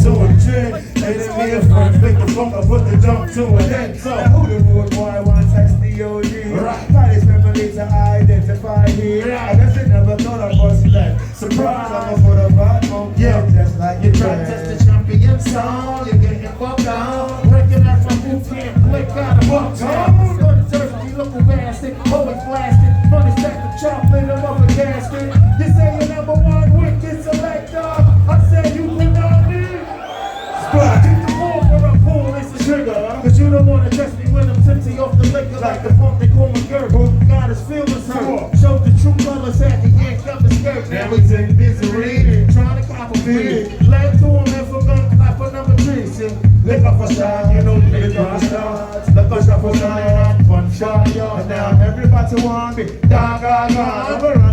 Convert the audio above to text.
doing the trend. Enemy is first, make the funk, I put the jump to a head. So Who the road boy wants text the OG? Right. Paris family to identify here. I guess they never thought of us that. Surprise, I'm for the bad monkey. Yeah. Just like you you try to test the champion song, you're getting fucked down. Recognize my boot camp, click out of buck town. Good thirsty, local bastard, always blasted. Funny stack the chocolate, I'm up a gasket. You say you're number one wicked selector. I say you put on me. Splat. Keep the ball for a pull, it's a trigger. Cause you don't wanna test me when I'm tipsy off the liquor. Like the pump they call me Gerber. Got his feelings hurt. Showed the true colors at the yank of the skirt. Now he's in misery, trying to cop a beat. Led to him and for gun clap for number 3. See, lick up a shot, you know, lick up a shot. Lick up a shot for shot, one shot, yo. And now everybody want me, dog, dog, dog.